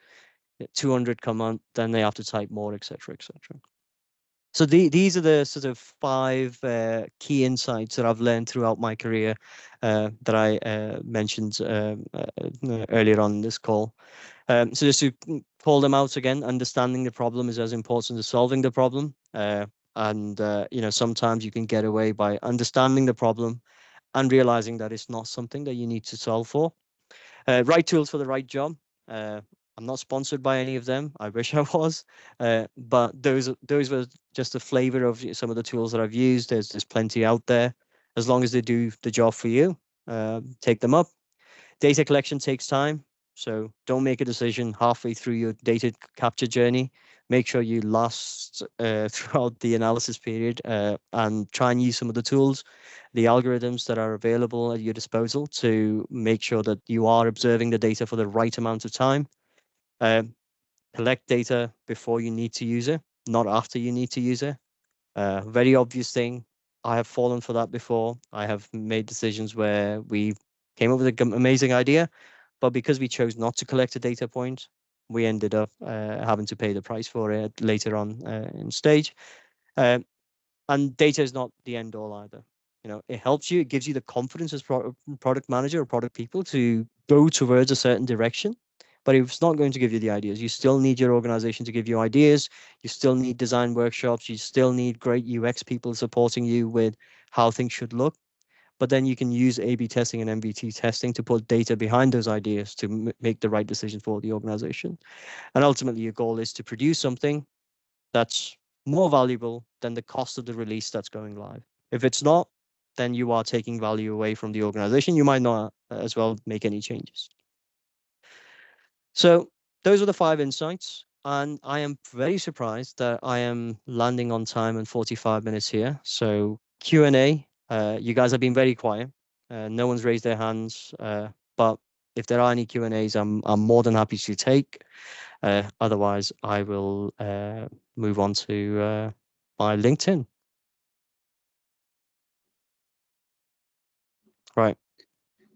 200 come on, then they have to type more, etc., etc. So these are the sort of 5 key insights that I've learned throughout my career that I mentioned earlier on in this call. So just to call them out again, understanding the problem is as important as solving the problem. And sometimes you can get away by understanding the problem and realizing that it's not something that you need to solve for. Right tools for the right job. I'm not sponsored by any of them. I wish I was, but those were just a flavor of some of the tools that I've used. There's plenty out there. As long as they do the job for you, take them up. Data collection takes time. So don't make a decision halfway through your data capture journey. Make sure you last throughout the analysis period, and try and use some of the tools, the algorithms that are available at your disposal to make sure that you are observing the data for the right amount of time. Collect data before you need to use it, not after you need to use it. Very obvious thing. I have fallen for that before. I have made decisions where we came up with an amazing idea, but because we chose not to collect a data point, we ended up having to pay the price for it later on in stage. And data is not the end all either. You know, it helps you. It gives you the confidence as product manager or product people to go towards a certain direction. But it's not going to give you the ideas. You still need your organization to give you ideas. You still need design workshops. You still need great UX people supporting you with how things should look. But then you can use A/B testing and MVT testing to put data behind those ideas to make the right decision for the organization. And ultimately, your goal is to produce something that's more valuable than the cost of the release that's going live. If it's not, then you are taking value away from the organization. You might not as well make any changes. So those are the 5 insights. And I am very surprised that I am landing on time and 45 minutes here. So Q&A, you guys have been very quiet. No one's raised their hands. But if there are any Q&As, I'm more than happy to take. Otherwise, I will move on to my LinkedIn. Right.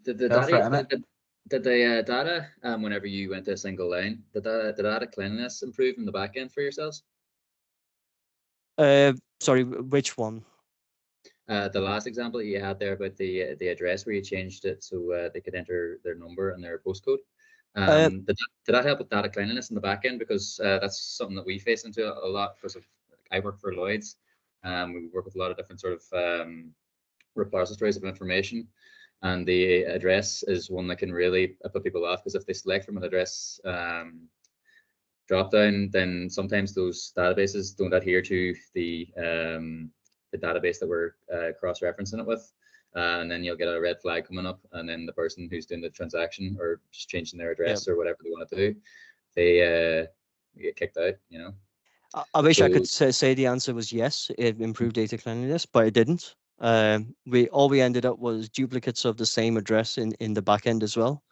Did the data, whenever you went to a single line, did the data cleanliness improve in the back end for yourselves? Sorry, which one? The last example you had there about the address where you changed it so they could enter their number and their postcode. Did that help with data cleanliness in the back end? Because that's something that we face into a lot because of, I work for Lloyd's. We work with a lot of different sort of repositories of information. And the address is one that can really put people off, because if they select from an address drop down, then sometimes those databases don't adhere to the database that we're cross-referencing it with. And then you'll get a red flag coming up, and then the person who's doing the transaction or just changing their address or whatever they want to do, they get kicked out, you know. I wish I could say the answer was yes, it improved data cleanliness, but it didn't. All we ended up was duplicates of the same address in the back end as well,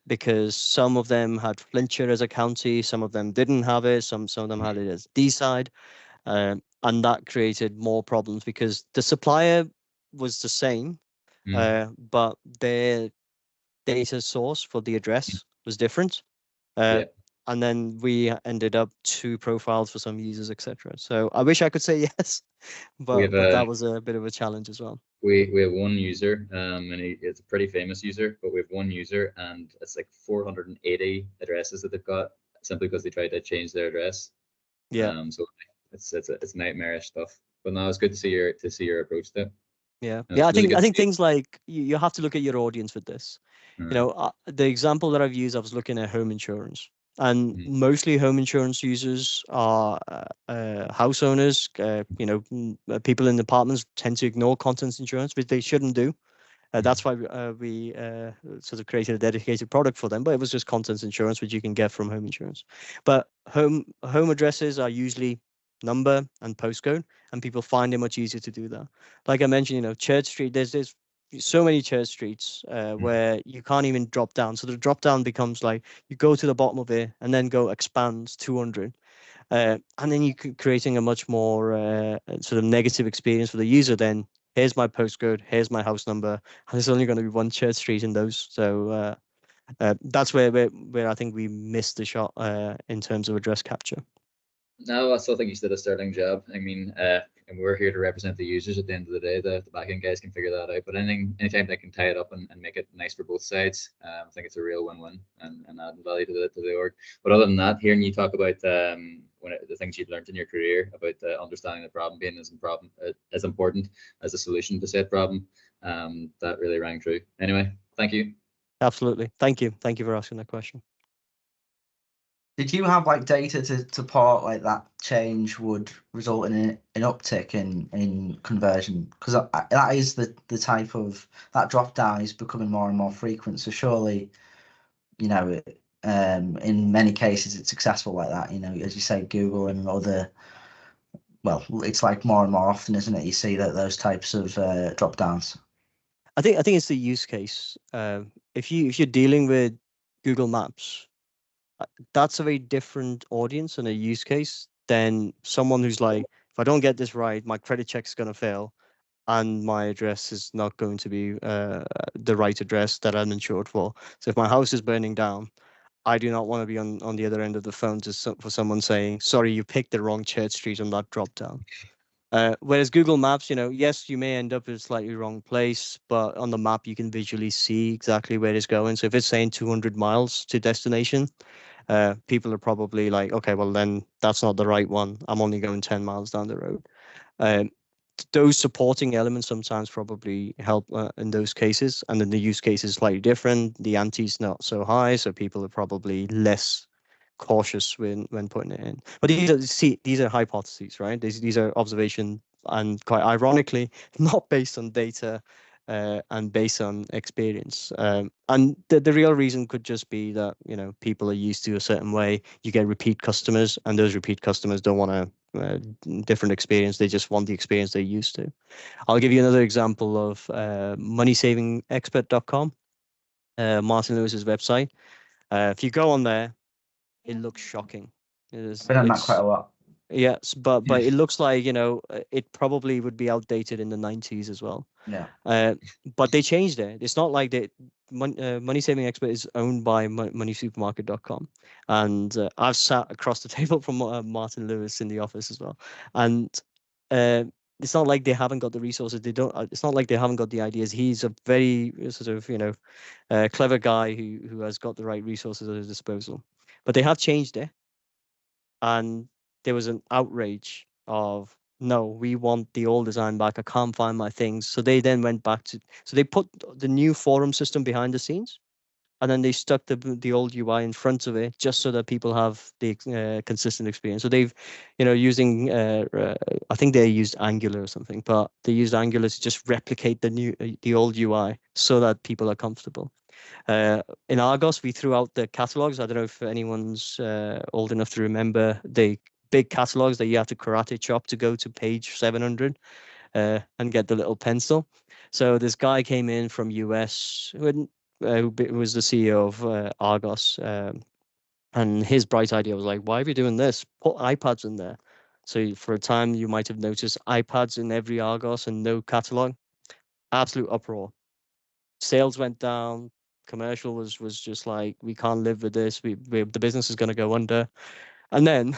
because some of them had Flintshire as a county, some of them didn't have it, some of them had it as D-side, and that created more problems because the supplier was the same, but their data source for the address was different. And then we ended up 2 profiles for some users, etc. So I wish I could say yes, but that was a bit of a challenge as well. We have one user, and it's a pretty famous user, but we have one user, and it's like 480 addresses that they've got simply because they tried to change their address. So it's nightmarish stuff. But no, it's good to see your approach to it. Yeah, I think things like you have to look at your audience with this. You know, the example that I've used, I was looking at home insurance. And mostly home insurance users are house owners. You know, people in apartments tend to ignore contents insurance, which they shouldn't do. That's why we sort of created a dedicated product for them. But it was just contents insurance, which you can get from home insurance. But home addresses are usually number and postcode, and people find it much easier to do that. Like I mentioned, you know, Church Street. There's so many church streets where you can't even drop down. So the drop down becomes like you go to the bottom of it and then go expand 200. And then you're creating a much more sort of negative experience for the user. Then here's my postcode, here's my house number, and there's only going to be one church street in those. So that's where I think we missed the shot in terms of address capture. No, I still think you did a sterling job. I mean, and we're here to represent the users at the end of the day. The back-end guys can figure that out. But anytime they can tie it up and make it nice for both sides, I think it's a real win-win and add value to the org. But other than that, hearing you talk about the things you've learned in your career about understanding the problem being as important as the solution to said problem, that really rang true. Anyway, thank you. Absolutely. Thank you. Thank you for asking that question. Did you have like data to support like that change would result in an uptick in conversion? Because that is the type of that drop down is becoming more and more frequent. So surely you know, in many cases it's successful like that. You know, as you say, Google and other. Well, it's like more and more often, isn't it? You see that those types of drop downs. I think it's the use case. If you're dealing with Google Maps, that's a very different audience and a use case than someone who's like, if I don't get this right, my credit check's going to fail, and my address is not going to be the right address that I'm insured for. So if my house is burning down, I do not want to be on the other end of the phone for someone saying, sorry, you picked the wrong Church Street on that drop down. Whereas Google Maps, you know, yes, you may end up in a slightly wrong place, but on the map, you can visually see exactly where it's going. So if it's saying 200 miles to destination, people are probably like, okay, well, then that's not the right one. I'm only going 10 miles down the road. Those supporting elements sometimes probably help in those cases. And then the use case is slightly different. The ante's not so high, so people are probably less cautious when putting it in. But these are hypotheses, right? These are observation, and quite ironically, not based on data and based on experience. And the real reason could just be that, you know, people are used to a certain way. You get repeat customers, and those repeat customers don't want a different experience. They just want the experience they're used to. I'll give you another example of moneysavingexpert.com, Martin Lewis's website. If you go on there, it looks shocking. I've been on that quite a lot. Yes, but it looks like, you know, it probably would be outdated in the 90s as well. Yeah. But they changed it. It's not like Money Saving Expert is owned by Moneysupermarket.com, and I've sat across the table from Martin Lewis in the office as well. And it's not like they haven't got the resources. They don't. It's not like they haven't got the ideas. He's a very sort of, you know, clever guy who has got the right resources at his disposal. But they have changed it, and there was an outrage of, no, we want the old design back. I can't find my things. So they then went back to, so they put the new forum system behind the scenes, and then they stuck the old UI in front of it just so that people have the consistent experience. So they've, you know, using, I think they used Angular or something, but they used Angular to just replicate the old UI so that people are comfortable. In Argos, we threw out the catalogs. I don't know if anyone's old enough to remember the big catalogs that you have to karate chop to go to page 700 and get the little pencil. So this guy came in from US who was the CEO of Argos, and his bright idea was like, why are we doing this? Put iPads in there. So for a time, you might have noticed iPads in every Argos and no catalog. Absolute uproar. Sales went down. Commercial was just like, we can't live with this. The business is going to go under. And then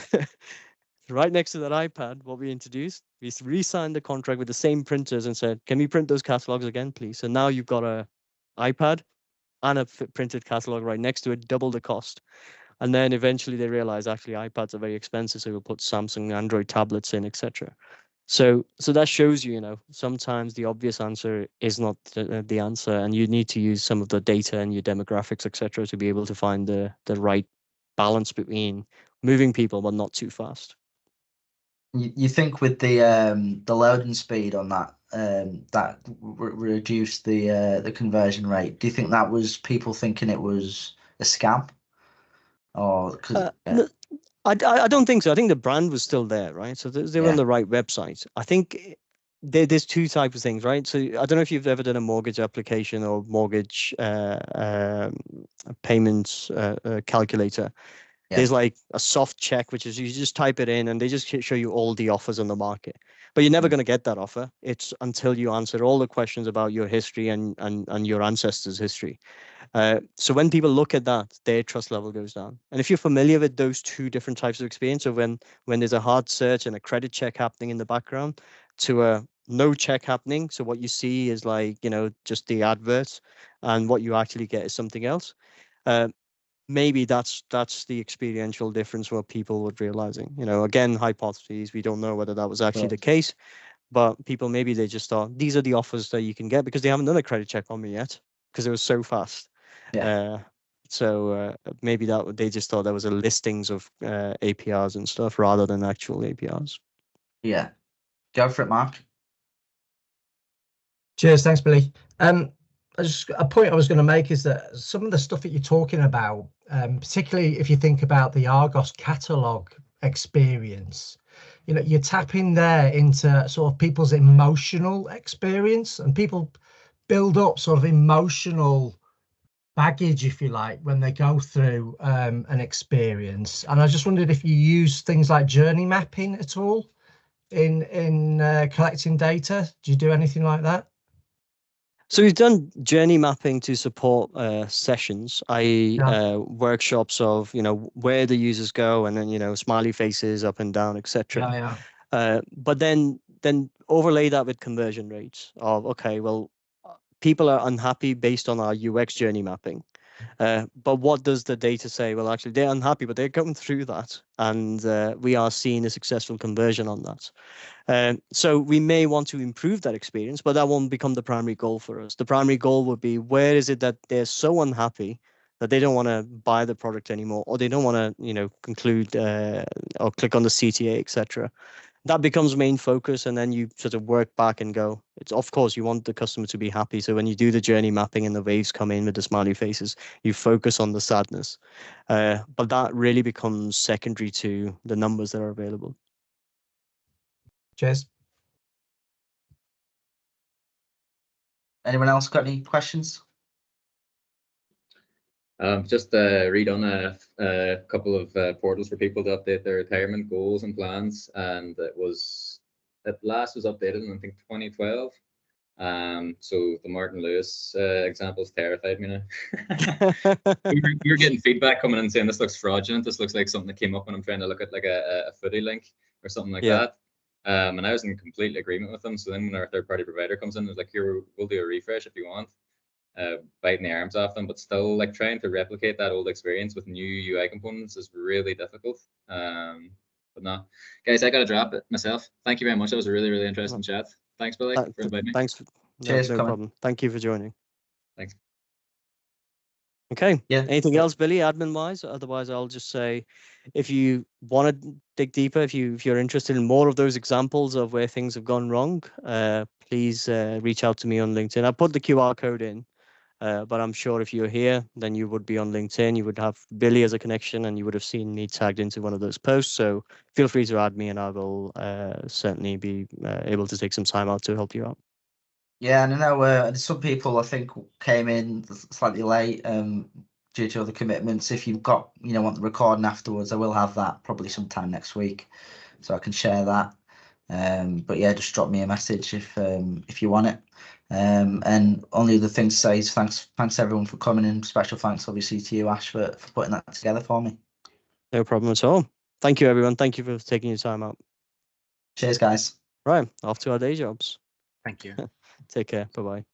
right next to that iPad, what we introduced, we re-signed the contract with the same printers and said, can we print those catalogs again, please? So now you've got a iPad and a printed catalog right next to it, double the cost. And then eventually they realized actually iPads are very expensive, so we'll put Samsung Android tablets in, etc. So that shows you, you know, sometimes the obvious answer is not the answer, and you need to use some of the data and your demographics, etc., to be able to find the right balance between moving people but not too fast. You think with the loading speed on that that reduced the conversion rate? Do you think that was people thinking it was a scam, or I don't think so. I think the brand was still there, right? So they were on the right website. I think there's two types of things, right? So I don't know if you've ever done a mortgage application or mortgage payments calculator. Yeah. There's like a soft check, which is you just type it in and they just show you all the offers on the market. But you're never going to get that offer. It's until you answer all the questions about your history and your ancestors' history. So when people look at that, their trust level goes down. And if you're familiar with those two different types of experience, so when there's a hard search and a credit check happening in the background to a no check happening, so what you see is like, you know, just the adverts, and what you actually get is something else. Maybe that's the experiential difference what people were realizing. You know, again, hypotheses. We don't know whether that was actually the case, but people, maybe they just thought these are the offers that you can get because they haven't done a credit check on me yet because it was so fast. Yeah. So maybe that they just thought there was a listings of APRs and stuff rather than actual APRs. Yeah. Go for it, Mark. Cheers. Thanks, Billy. I a point I was going to make is that some of the stuff that you're talking about, particularly if you think about the Argos catalog experience, you know, you're tapping there into sort of people's emotional experience, and people build up sort of emotional baggage, if you like, when they go through an experience. And I just wondered if you use things like journey mapping at all in collecting data. Do you do anything like that? So we've done journey mapping to support sessions, i.e. Workshops of, you know, where the users go, and then, you know, smiley faces up and down, etc. But then overlay that with conversion rates of, okay, well, people are unhappy based on our UX journey mapping. But what does the data say? Well, actually, they're unhappy, but they're going through that, and we are seeing a successful conversion on that. So we may want to improve that experience, but that won't become the primary goal for us. The primary goal would be, where is it that they're so unhappy that they don't want to buy the product anymore, or they don't want to, you know, conclude or click on the CTA, etc. That becomes main focus, and then you sort of work back and go, it's, of course, you want the customer to be happy. So when you do the journey mapping and the waves come in with the smiley faces, you focus on the sadness. But that really becomes secondary to the numbers that are available. Cheers. Anyone else got any questions? Just read on a couple of portals for people to update their retirement goals and plans, and it last was updated in, I think, 2012. So the Martin Lewis examples terrified me now. we were getting feedback coming in saying this looks fraudulent. This looks like something that came up when I'm trying to look at like a footy link or something like that. And I was in complete agreement with them. So then when our third-party provider comes in, it's like, here, we'll do a refresh if you want. Biting the arms off them, but still, like, trying to replicate that old experience with new UI components is really difficult. But no, guys, I gotta drop it myself. Thank you very much. That was a really, really interesting chat. Thanks, Billy, for inviting me. Thanks. Cheers, no problem. Thank you for joining. Thanks. Okay. Yeah. Anything else, Billy, admin wise? Otherwise, I'll just say, if you want to dig deeper, if you're interested in more of those examples of where things have gone wrong, please reach out to me on LinkedIn. I put the QR code in, but I'm sure if you're here, then you would be on LinkedIn. You would have Billy as a connection, and you would have seen me tagged into one of those posts. So feel free to add me, and I will certainly be able to take some time out to help you out. Yeah, and I know some people, I think, came in slightly late due to other commitments. If you've got, you know, want the recording afterwards, I will have that probably sometime next week, so I can share that. But yeah, just drop me a message if you want it. And only other thing to say is thanks everyone for coming in. Special thanks, obviously, to you, Ash, for putting that together for me. No problem at all. Thank you, everyone. Thank you for taking your time out. Cheers, guys. Right, off to our day jobs. Thank you. Take care. Bye-bye.